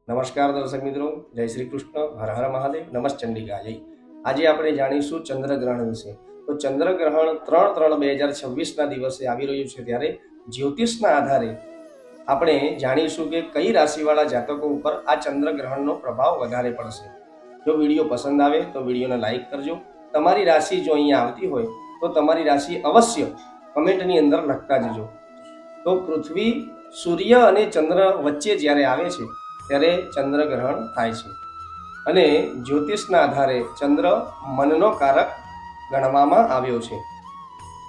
નમસ્કાર દર્શક મિત્રો, જય શ્રી કૃષ્ણ, હર હર મહાદેવ, નમસ્ ચંડિકા જય. આજે આપણે જાણીશું ચંદ્રગ્રહણ વિશે. તો ચંદ્રગ્રહણ 3/3/2026ના દિવસે આવી રહ્યું છે, ત્યારે જ્યોતિષના આધારે આપણે જાણીશું કે કઈ રાશિવાળા જાતકો ઉપર આ ચંદ્રગ્રહણનો પ્રભાવ વધારે પડશે. જો વિડીયો પસંદ આવે તો વિડીયોને લાઈક કરજો. તમારી રાશિ જો અહીંયા આવતી હોય તો તમારી રાશિ અવશ્ય કમેન્ટની અંદર લખતા જજો. તો પૃથ્વી, સૂર્ય અને ચંદ્ર વચ્ચે જ્યારે આવે છે ત્યારે ચંદ્રગ્રહણ થાય છે અને જ્યોતિષના આધારે ચંદ્ર મનનો કારક ગણવામાં આવ્યો છે.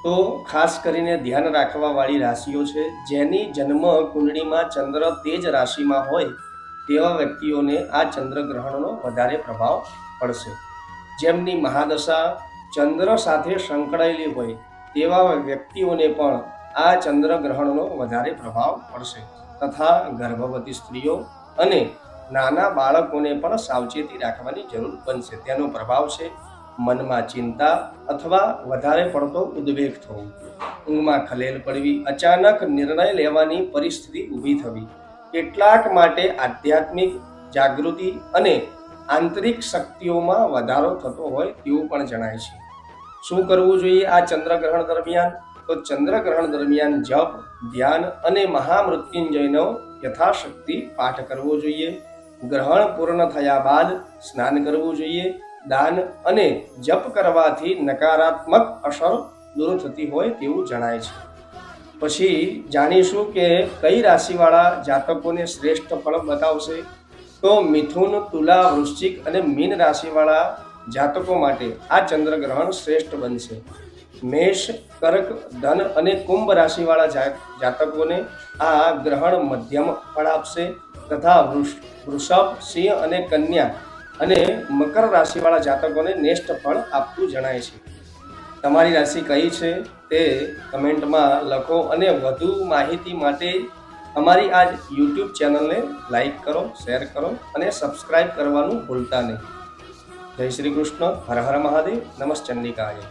તો ખાસ કરીને ધ્યાન રાખવાવાળી રાશિઓ છે જેની જન્મ કુંડળીમાં ચંદ્ર તેજ રાશિમાં હોય તેવા વ્યક્તિઓને આ ચંદ્રગ્રહણનો વધારે પ્રભાવ પડશે. જેમની મહાદશા ચંદ્ર સાથે સંકળાયેલી હોય તેવા વ્યક્તિઓને પણ આ ચંદ્રગ્રહણનો વધારે પ્રભાવ પડશે. તથા ગર્ભવતી સ્ત્રીઓ અને નાના બાળકોને પણ સાવચેતી રાખવાની જરૂર બનશે. તેનો પ્રભાવ છે મનમાં ચિંતા અથવા વધારે પડતો ઉદ્વેગ થવો, ઊંઘમાં ખલેલ પડવી, અચાનક નિર્ણય લેવાની પરિસ્થિતિ ઊભી થવી, કેટલાક માટે આધ્યાત્મિક જાગૃતિ અને આંતરિક શક્તિઓમાં વધારો થતો હોય તેવું પણ જણાય છે. શું કરવું જોઈએ આ ચંદ્રગ્રહણ દરમિયાન? તો ચંદ્રગ્રહણ દરમિયાન જપ, ધ્યાન અને મહામૃત્યુંજયનો યથાશક્તિ પાઠ કરવો જોઈએ. ગ્રહણ પૂર્ણ થયા બાદ સ્નાન કરવું જોઈએ. દાન અને જપ કરવાથી નકારાત્મક અસર દૂર થતી હોય તેવું જણાય છે. પછી જાણીશું કે કઈ રાશિવાળા જાતકોને શ્રેષ્ઠ ફળ બતાવશે. તો મિથુન, તુલા, વૃશ્ચિક અને મીન રાશિવાળા જાતકો માટે આ ચંદ્રગ્રહણ શ્રેષ્ઠ બનશે. મેષ, કર્ક, ધન અને કુંભ રાશિવાળા જાતકોને આ ગ્રહણ મધ્યમ ફળ આપશે. તથા વૃષભ, સિંહ અને કન્યા અને મકર રાશિવાળા જાતકોને નેષ્ઠ ફળ આપતું જણાય છે. તમારી રાશિ કઈ છે તે કમેન્ટમાં લખો અને વધુ માહિતી માટે અમારી આ યુટ્યુબ ચેનલને લાઈક કરો, શેર કરો અને સબસ્ક્રાઈબ કરવાનું ભૂલતા નહીં. જય શ્રી કૃષ્ણ, હર હર મહાદેવ, નમસ્ ચંડિકાય.